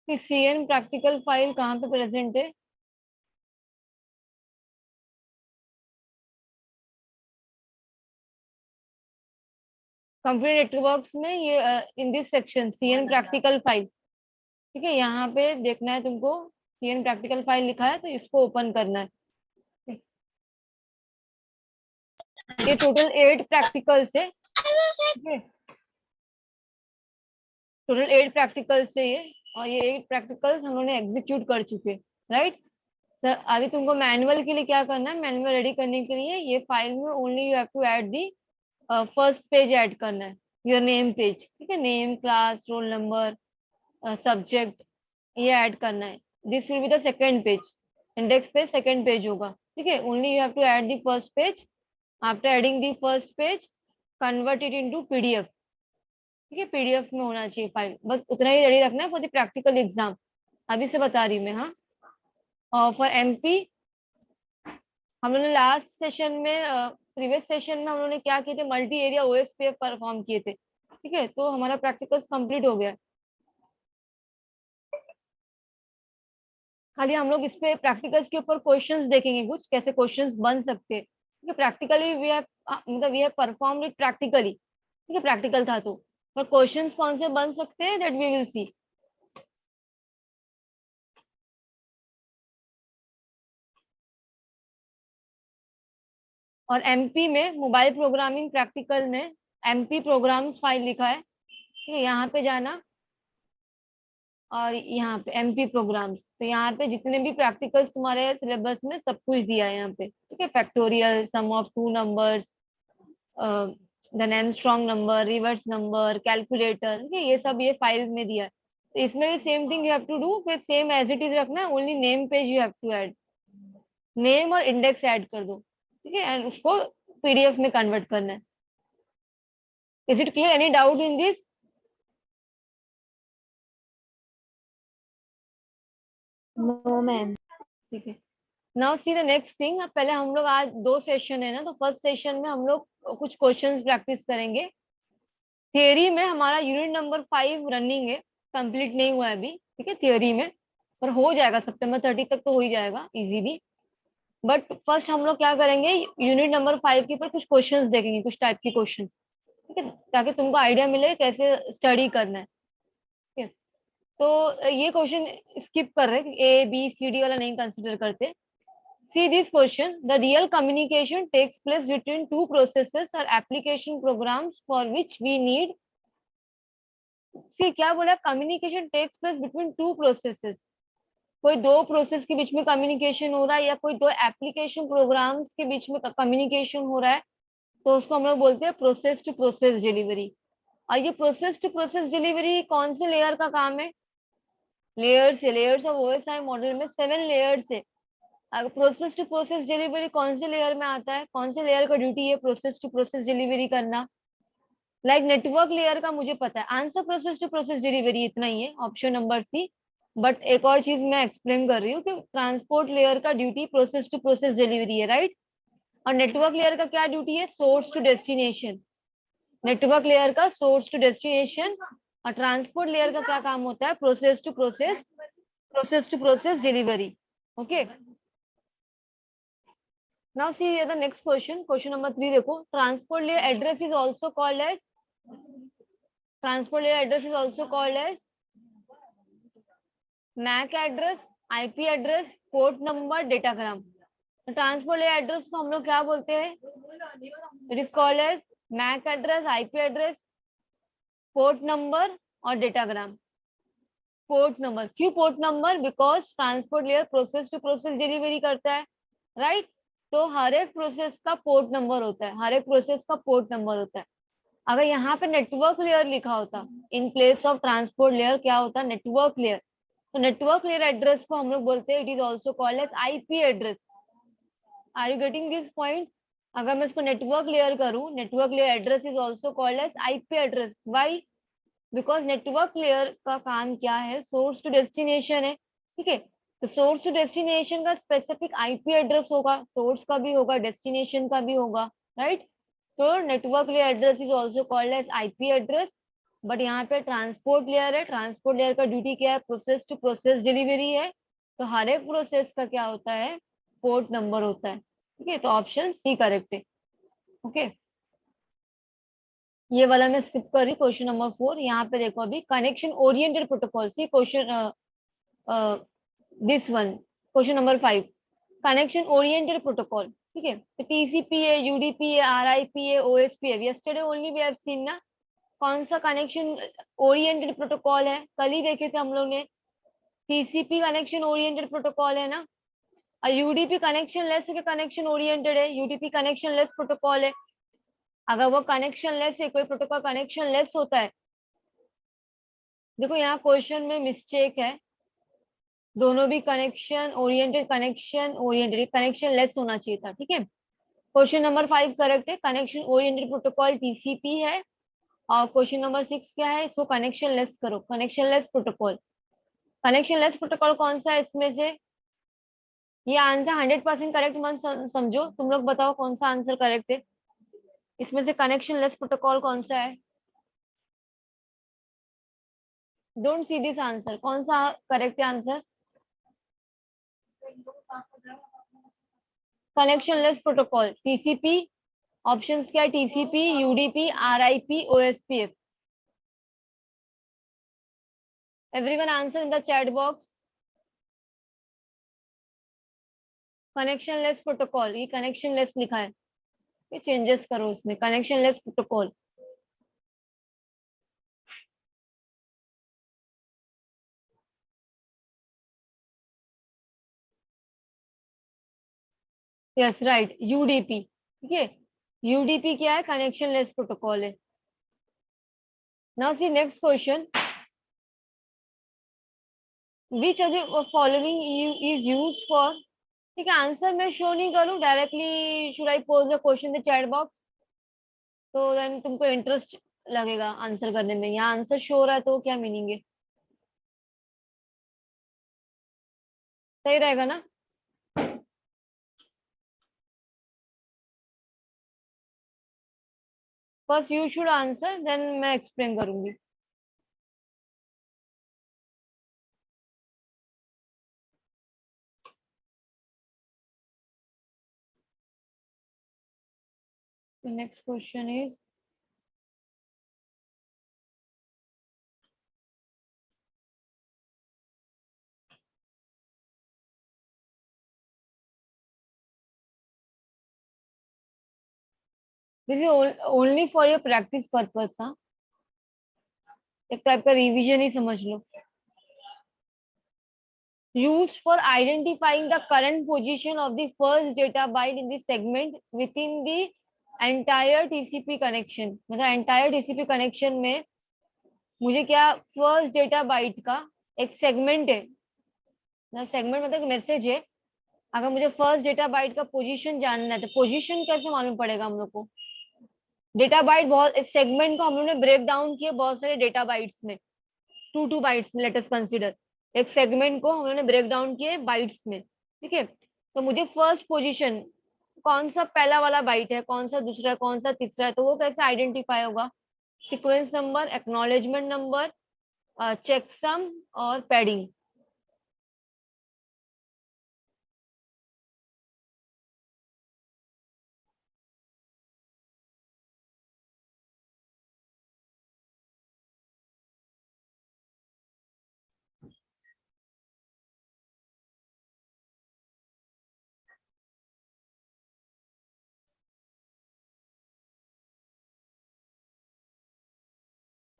कि CN practical file कहाँ पे प्रेजेंट है? कंप्यूटर नेटवर्क्स में ये in this section CN practical file. ठीक है, यहाँ पे देखना है तुमको, CN प्रैक्टिकल फाइल लिखा है तो इसको ओपन करना है। ये टोटल 8 प्रैक्टिकल्स है। ठीक है, टोटल 8 प्रैक्टिकल्स है ये, और ये 8 प्रैक्टिकल्स हम लोगों ने एग्जीक्यूट कर चुके। राइट सर, अभी तुमको मैनुअल के लिए क्या करना है, मैनुअल रेडी करने के लिए ये फाइल में only you have to add the first page add करना है, योर नेम पेज। ठीक है, name, class, roll number, subject, ये ऐड करना है। This will be the second page, index page second page होगा। ठीक है, only you have to add the first page. After adding the first page, convert it into PDF। ठीक है, PDF में होना चाहिए फाइल, बस उतना ही रेडी रखना है फॉर द प्रैक्टिकल एग्जाम। अभी से बता रही मैं। हाँ, और फॉर MP हम लोगों ने लास्ट सेशन में, प्रीवियस सेशन में हम लोगों ने क्या किए थे, मल्टी एरिया OSPF परफॉर्म किए थे। ठीक है, तो हमारा प्रैक्टिकल्स कंप्लीट हो गया। खाली हम लोग इस पे प्रैक्टिकल्स के ऊपर क्वेश्चंस देखेंगे, कुछ कैसे क्वेश्चंस बन सकते हैं। ठीक है, प्रैक्टिकली वी हैव, मतलब we have performed it practically. ठीक है, प्रैक्टिकल था तो, पर क्वेश्चंस कौन से बन सकते हैं दैट वी विल सी। और MP में मोबाइल प्रोग्रामिंग प्रैक्टिकल में MP प्रोग्राम्स फाइल लिखा है। ठीक है, यहाँ पे जाना और यहाँ पे MP प्रोग्राम्स, तो यहाँ पे जितने भी प्रैक्टिकल्स तुम्हारे सिलेबस में सब कुछ दिया है यहाँ पे। ठीक है, factorial, sum of two numbers, then Armstrong number, reverse number, calculator, ठीक है, ये सब ये फाइल में दिया है। तो इसमें भी same thing you have to do, फिर सेम एज इट इज रखना है, only name page you have to add, name और इंडेक्स ऐड कर दो। ठीक है, एंड उसको PDF में कन्वर्ट करना है। Is it clear? Any doubt in this? No ma'am. ठीक है, now see the next thing. पहले हम लोग, आज 2 सेशन है ना, तो फर्स्ट सेशन में हम लोग कुछ क्वेश्चंस प्रैक्टिस करेंगे। थियरी में हमारा यूनिट नंबर 5 रनिंग है, कंप्लीट नहीं हुआ है अभी। ठीक है, थियरी में, पर हो जाएगा, September 30 तक तो हो ही जाएगा इजीली। बट फर्स्ट हम लोग क्या करेंगे, यूनिट नंबर 5 के ऊपर कुछ क्वेश्चंस देखेंगे, कुछ टाइप के क्वेश्चंस। ठीक है, ताकि तुमको आइडिया मिले कैसे स्टडी करना है। ठीक है, तो ये क्वेश्चन स्किप कर रहे हैं, ABCD वाला नहीं कंसिडर करते। See this question. The real communication takes place between two processes or application programs for which we need. See क्या बोला, communication takes place between two processes. कोई दो प्रोसेस के बीच में कम्युनिकेशन हो रहा है, या कोई दो एप्लीकेशन प्रोग्राम्स के बीच में कम्युनिकेशन हो रहा है, तो उसको हम लोग बोलते हैं प्रोसेस टू प्रोसेस डिलीवरी। और ये प्रोसेस टू प्रोसेस डिलीवरी कौन से लेयर का काम है? लेयर्स है, लेयर्स ऑफ OSI मॉडल में 7 लेयर्स है। अगर प्रोसेस टू प्रोसेस डिलीवरी कौन से लेयर में आता है, कौन से लेयर का ड्यूटी है प्रोसेस टू प्रोसेस डिलीवरी करना? लाइक नेटवर्क लेयर का मुझे पता है, answer process to process delivery इतना ही है, ऑप्शन नंबर C। बट एक और चीज मैं एक्सप्लेन कर रही हूँ कि ट्रांसपोर्ट लेयर का duty process to process delivery है, राइट। और नेटवर्क लेयर का क्या ड्यूटी है? Source to destination. Network layer का सोर्स टू डेस्टिनेशन। और ट्रांसपोर्ट लेयर का क्या काम होता है? Process to process delivery. Okay, now see here the next question, question number 3 देखो, transport layer address is also called as, transport layer address is also called as MAC address, IP address, port number, datagram। Transport layer address को हम लोग क्या बोलते हैं? It is called as MAC address, IP address, port number और datagram. Port number, क्यों port number? Because transport layer process to process delivery करता है, राइट। तो हर एक प्रोसेस का पोर्ट नंबर होता है, हर एक प्रोसेस का पोर्ट नंबर होता है। अगर यहाँ पे नेटवर्क लेयर लिखा होता in place of transport layer, क्या होता? Network layer. तो नेटवर्क लेयर एड्रेस को हम लोग बोलते हैं, it is also called as IP address. Are you getting this point? अगर मैं इसको नेटवर्क लेयर करूँ, network layer address is also called as IP address. Why? Because network layer का काम क्या है? सोर्स टू डेस्टिनेशन है। ठीक है, तो सोर्स टू डेस्टिनेशन का स्पेसिफिक IP एड्रेस होगा, सोर्स का भी होगा, डेस्टिनेशन का भी होगा, राइट। तो network layer address is also called as IP address. But यहाँ पे ट्रांसपोर्ट लेयर है, ट्रांसपोर्ट लेयर का ड्यूटी क्या है, प्रोसेस टू प्रोसेस डिलीवरी है। तो हर एक प्रोसेस का क्या होता है, पोर्ट नंबर होता है। ठीक है, तो ऑप्शन सी करेक्ट है। ओके, ये वाला मैं स्किप कर रही, क्वेश्चन नंबर 4। यहाँ पे देखो अभी connection oriented protocol, see question this one, question number 5, connection oriented protocol. ठीक है, तो टीसीपी है, यूडीपी है, आरआईपी है, ओएसपी है। Yesterday only we have seen ना कौन सा कनेक्शन ओरिएंटेड प्रोटोकॉल है, कल ही देखे थे हम लोग ने। टीसीपी कनेक्शन ओरिएंटेड प्रोटोकॉल है ना, और यूडीपी कनेक्शन लेस के कनेक्शन ओरिएंटेड है, यूडीपी कनेक्शन लेस प्रोटोकॉल है। अगर वो कनेक्शन लेस है, कोई प्रोटोकॉल कनेक्शन लेस होता है, देखो यहाँ क्वेश्चन में मिस्टेक है, दोनों भी कनेक्शन ओरिएंटेड कनेक्शन लेस होना चाहिए था। ठीक है, क्वेश्चन नंबर 5 करेक्ट है, कनेक्शन ओरिएंटेड प्रोटोकॉल टीसीपी है। और क्वेश्चन नंबर 6 क्या है, इसको कनेक्शन लेस करो, connection less protocol. Connection less protocol कौन सा है इसमें से, ये आंसर 100% करेक्ट मत समझो, तुम लोग बताओ कौन सा आंसर करेक्ट है इसमें से, कनेक्शन लेस प्रोटोकॉल कौन सा है। डोंट सी दिस आंसर, कौन सा करेक्ट है answer, connection less protocol TCP. Options क्या है, TCP, UDP, RIP, OSPF. Everyone answer in the chat box. Connection less protocol, ये कनेक्शन लेस लिखा है, ये चेंजेस करो इसमें, connection less protocol. Yes right, UDP. ठीक है, यूडीपी क्या है, कनेक्शन लेस प्रोटोकॉल है। Now C next question, which of the following is used for. ठीक है, आंसर मैं शो नहीं करूँ directly, should I pose the question the chat box, तो देन तुमको इंटरेस्ट लगेगा आंसर करने में। यहाँ आंसर शो हो रहा है तो क्या मीनिंग है, सही रहेगा ना। First you should answer, then मैं एक्सप्लेन करूंगी। Next question is, this is only for your practice purpose. हाँ, एक टाइप का रिवीजन ही समझ लो। Used for identifying the current position of the first data byte in the segment within the entire TCP connection। मतलब entire TCP connection में मुझे क्या, first data byte का एक सेगमेंट है, सेगमेंट मतलब मैसेज है। अगर मुझे फर्स्ट डेटा बाइट का पोजीशन जानना है, तो पोजीशन कैसे मालूम पड़ेगा हम लोग को, डेटा बाइट बहुत, इस सेगमेंट को हम लोग ने ब्रेक डाउन किया बहुत सारे डेटा बाइट्स में, टू बाइट्स में, लेट अस कंसीडर एक सेगमेंट को हम लोग ने ब्रेक डाउन किए बाइट्स में। ठीक है, तो मुझे फर्स्ट पोजीशन कौन सा पहला वाला बाइट है, कौन सा दूसरा है, कौन सा तीसरा है, तो वो कैसे आइडेंटिफाई होगा, sequence number, acknowledgement number, checksum और पैडिंग।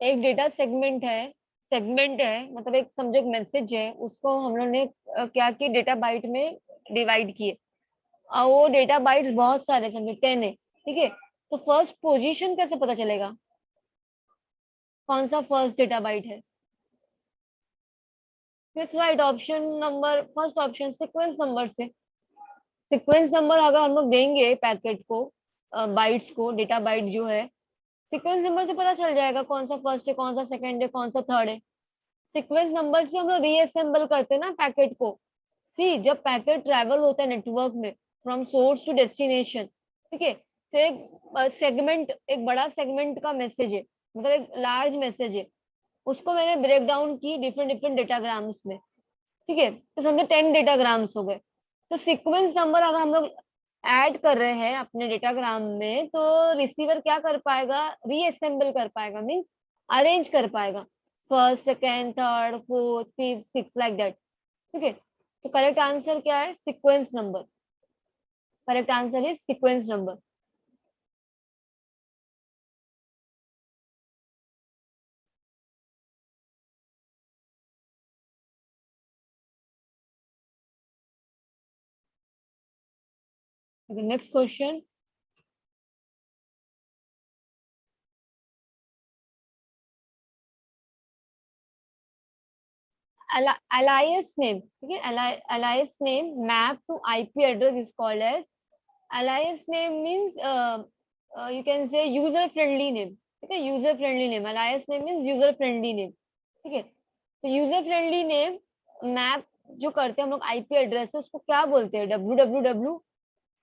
एक डेटा सेगमेंट है मतलब एक समझो एक मैसेज है, उसको हम लोग ने क्या किया, डेटा बाइट में डिवाइड किए, और वो डेटा बाइट्स बहुत सारे, समझो 10 है। ठीक है, तो फर्स्ट पोजीशन कैसे पता चलेगा, कौन सा फर्स्ट डेटा बाइट है। किस right, option number first option, sequence number से। सीक्वेंस नंबर अगर हम लोग देंगे पैकेट को, बाइट्स को, डेटा बाइट जो है, सीक्वेंस नंबर से पता चल जाएगा कौन सा फर्स्ट है, कौन सा सेकंड है, कौन सा थर्ड है। सीक्वेंस नंबर से हम लोग रीअसेंबल करते हैं ना पैकेट को। सी, जब पैकेट ट्रैवल होता है नेटवर्क में फ्रॉम सोर्स टू डेस्टिनेशन, ठीक है, तो एक सेगमेंट, एक बड़ा सेगमेंट का मैसेज है, मतलब एक लार्ज मैसेज है, उसको मैंने ब्रेक डाउन की डिफरेंट डिफरेंट डेटाग्राम्स में। ठीक है, तो समझो 10 डेटाग्राम्स हो गए। तो सीक्वेंस नंबर अगर हम लोग ऐड कर रहे हैं अपने डेटाग्राम में, तो रिसीवर क्या कर पाएगा, रीअसेंबल कर पाएगा, मीन्स अरेंज कर पाएगा, first second third fourth fifth six like that. ठीक है, तो करेक्ट आंसर क्या है, sequence number. Correct answer is sequence number. Next question. alias name, ठीक है, alias name map to IP address is called as alias name means you can say user friendly name। ठीक है, user friendly name, alias name means user friendly name. ठीक है, तो user friendly name map जो करते हैं हम लोग आईपी एड्रेस है, उसको क्या बोलते हैं, www,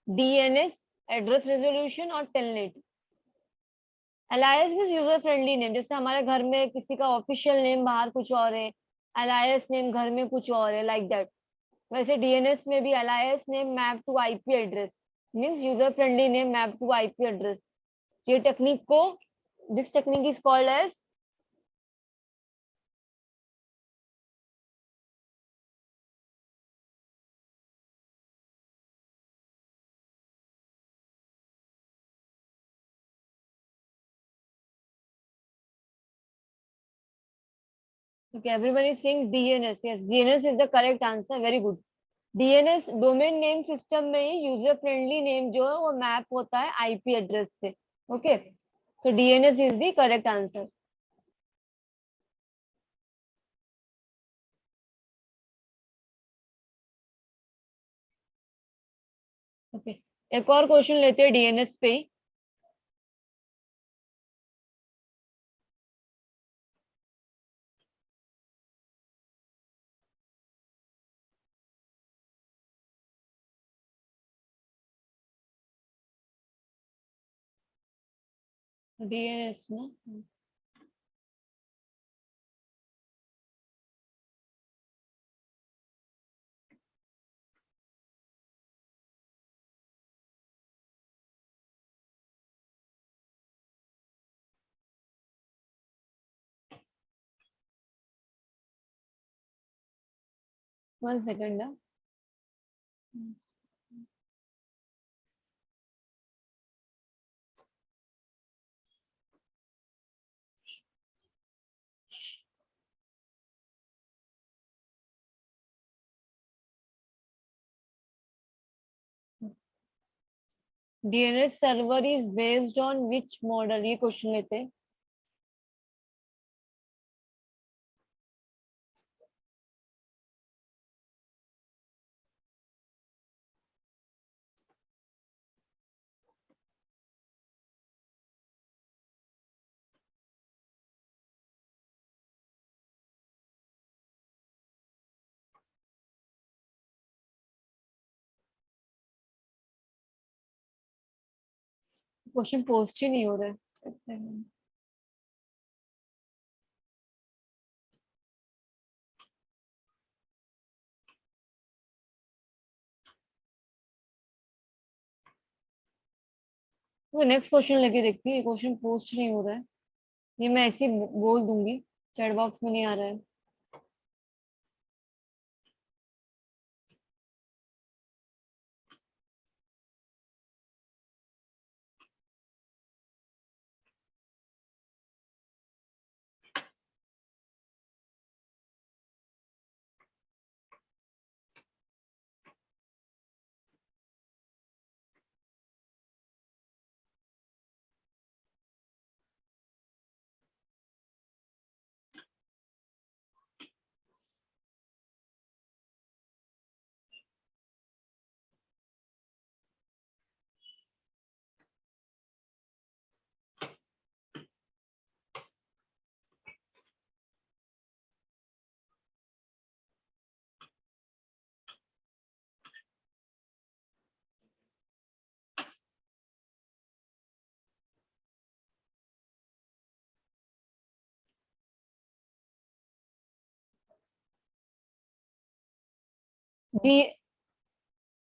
डीएनएस, एड्रेस रेजोल्यूशन और telnet. अलायस means user friendly name, जैसे हमारे घर में किसी का ऑफिशियल नेम बाहर कुछ और है, अलायस नेम घर में कुछ और है, लाइक दैट। वैसे डीएनएस में भी alias name map to IP address means user friendly name map to IP address. ये टेक्निक को, this technique is called as, okay, everyone is saying DNS, yes, DNS is the correct answer, very good। DNS domain name system में ही user friendly name जो है वो map होता है IP address से। Okay, so DNS is the correct answer। Okay, एक और question लेते हैं डीएनएस पे ही। डीएनएस में 1 second. 'DNS server is based on which model', ये क्वेश्चन लेते हैं। क्वेश्चन पोस्ट ही नहीं हो रहा है, एक सेकंड। तो नेक्स्ट क्वेश्चन लेके देखती हूँ, ये क्वेश्चन पोस्ट नहीं हो रहा है। ये मैं ऐसे ही बोल दूंगी, चैट बॉक्स में नहीं आ रहा है।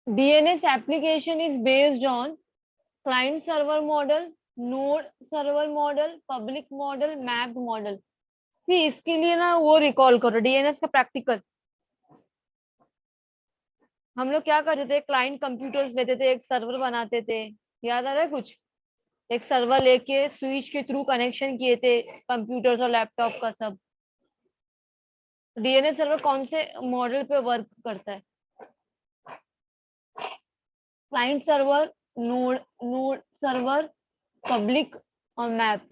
DNS application is based on client server model, node server model, public model, mapped model. सी इसके लिए ना वो रिकॉल करो डीएनएस का प्रैक्टिकल। हम लोग क्या करते थे, क्लाइंट कंप्यूटर्स लेते थे, एक सर्वर बनाते थे, याद आ रहा है कुछ? एक सर्वर लेके स्विच के थ्रू कनेक्शन किए थे कंप्यूटर्स और लैपटॉप का सब। डीएनएस सर्वर कौन से मॉडल पे वर्क करता है? Client server, node node server, public और मैप।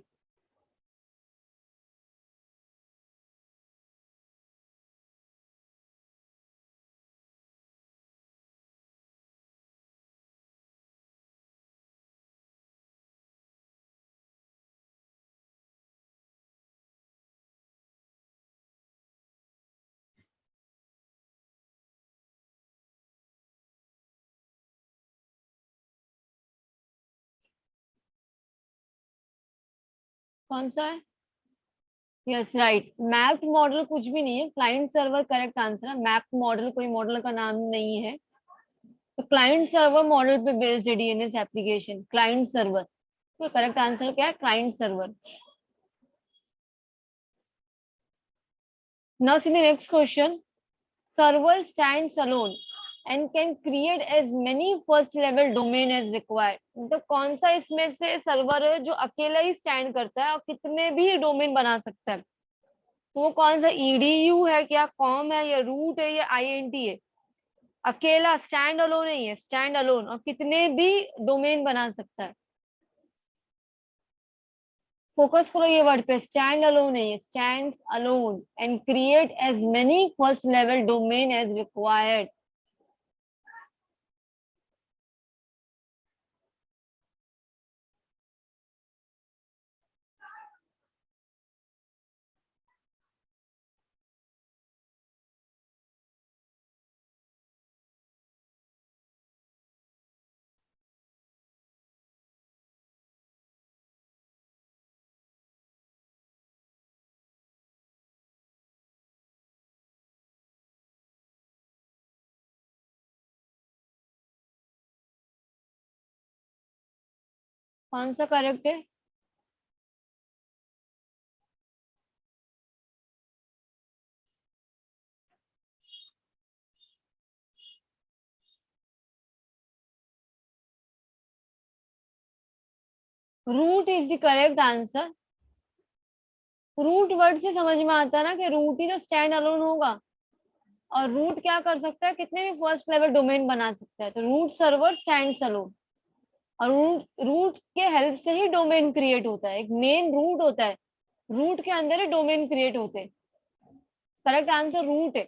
कौन सा है? यस राइट, मैप्ड मॉडल कुछ भी नहीं है, क्लाइंट सर्वर करेक्ट आंसर है। मैप्ड मॉडल कोई मॉडल का नाम नहीं है। तो क्लाइंट सर्वर मॉडल पे बेस्ड है डीएनएस एप्लीकेशन, क्लाइंट सर्वर। तो करेक्ट आंसर क्या है? Client server. Now see the next question. Server stands alone and can create as many first level domain as required। तो कौन सा इसमें से सर्वर है जो अकेला ही स्टैंड करता है और कितने भी डोमेन बना सकता है? तो वो कौन सा, ईडीयू है क्या, कॉम है या रूट है या आईएनटी है? अकेला स्टैंड अलोन नहीं है, स्टैंड अलोन और कितने भी डोमेन बना सकता है। फोकस करो ये वर्ड पे, स्टैंड अलोन नहीं है, stands alone and create as many first level domain as required. कौन सा करेक्ट है? Root is the correct answer. Root word से समझ में आता है ना कि रूट ही तो स्टैंड अलोन होगा। और रूट क्या कर सकता है, कितने भी फर्स्ट लेवल डोमेन बना सकता है। तो रूट सर्वर स्टैंड्स अलोन। और रूट रूट के हेल्प से ही डोमेन क्रिएट होता है, एक मेन रूट होता है, रूट के अंदर ही डोमेन क्रिएट होते हैं। करेक्ट आंसर रूट है।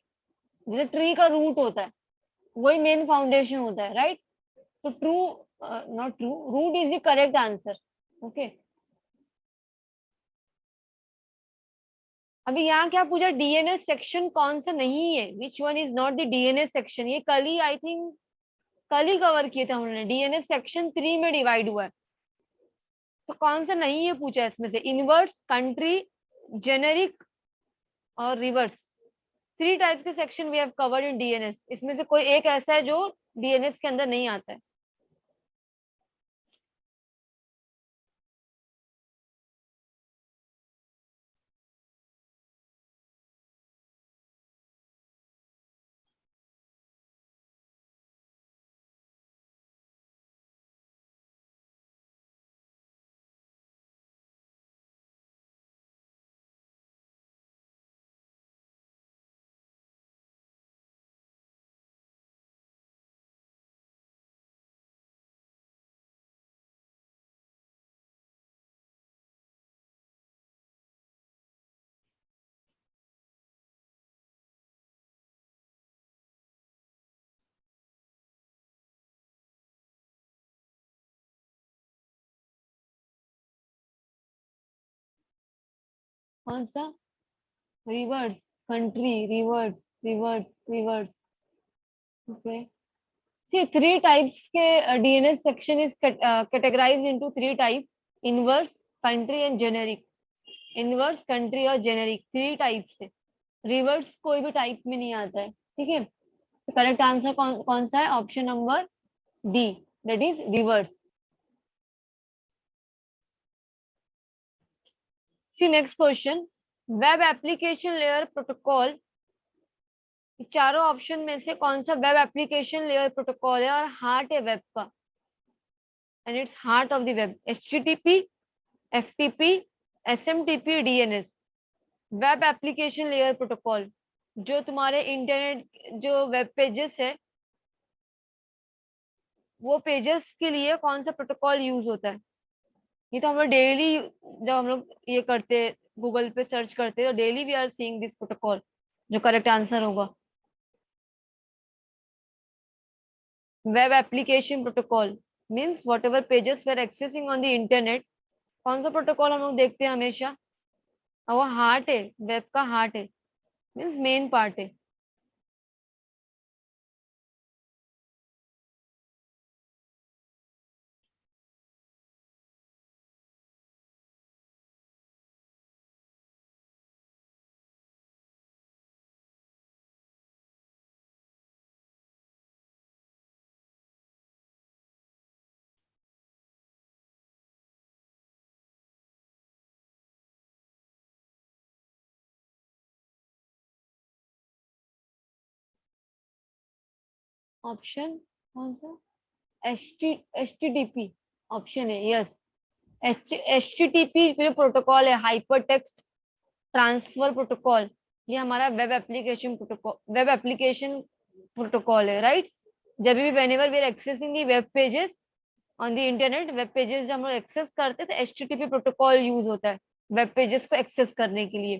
जैसे ट्री का रूट होता है, वही मेन फाउंडेशन होता है, राइट? तो true, not true, root is the correct answer. Okay, अभी यहाँ क्या पूछा, डीएनएस सेक्शन कौन सा नहीं है, which one is not the DNS section. ये कल ही आई थिंक कल ही कवर किए थे हमने, डीएनएस सेक्शन 3 में डिवाइड हुआ है। तो कौन सा नहीं है पूछा है इसमें से, इनवर्स, कंट्री, जेनेरिक और रिवर्स। 3 टाइप्स के section we have covered in DNS. इसमें से कोई एक ऐसा है जो डीएनएस के अंदर नहीं आता है। कौन सा? Reverse, country, reverse, reverse, reverse. Okay, see 3 types के DNS section is categorized into 3 types: inverse, country and generic। Inverse, country और जेनेरिक 3 टाइप से। रिवर्स कोई भी टाइप में नहीं आता है, ठीक है? करेक्ट आंसर कौन सा है? Option number D, that is reverse. See next question, web application layer protocol, चारों ऑप्शन में से कौन सा वेब एप्लीकेशन लेयर प्रोटोकॉल है और हार्ट है वेब का, and its heart of the web? HTTP, FTP, SMTP, DNS। Web application layer protocol, जो तुम्हारे इंटरनेट जो वेब पेजेस है, वो पेजेस के लिए कौन सा प्रोटोकॉल यूज होता है? ये तो हम लोग डेली, जब हम लोग ये करते, गूगल पे सर्च करते, तो daily we are seeing this protocol. जो करेक्ट आंसर होगा, web application protocol means whatever pages we are accessing on the internet, कौन सा प्रोटोकॉल हम लोग देखते हैं हमेशा? और वो हार्ट है, वेब का हार्ट है, मीन्स मेन पार्ट है। ऑप्शन कौन सा? HTTP ऑप्शन है, यस। HTTP जो प्रोटोकॉल है, हाइपर टेक्स्ट ट्रांसफर प्रोटोकॉल, ये हमारा web application protocol, web application protocol है, राइट? जब भी whenever we are accessing the web pages on the internet, web pages जब हम लोग एक्सेस करते हैं तो HTTP प्रोटोकॉल यूज होता है वेब पेजेस को एक्सेस करने के लिए।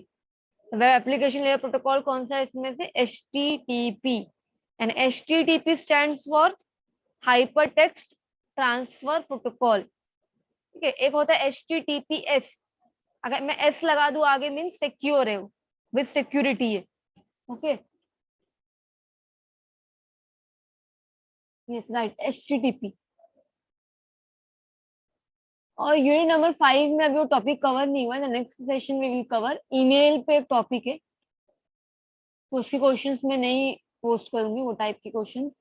वेब एप्लीकेशन लेयर प्रोटोकॉल कौन सा है इसमें से? HTTP, and HTTP stands for hyper text transfer protocol. ठीक है, एक होता है HTTPS, अगर मैं एस लगा दूं आगे मीन सिक्योर है, विद सिक्योरिटी है। Okay, yes right, HTTP। और यूनिट नंबर 5 में अभी वो टॉपिक कवर नहीं हुआ है, नेक्स्ट सेशन में विल कवर। ईमेल पे एक टॉपिक है, तो उसके क्वेश्चंस में नहीं पोस्ट करूंगी वो टाइप के क्वेश्चंस।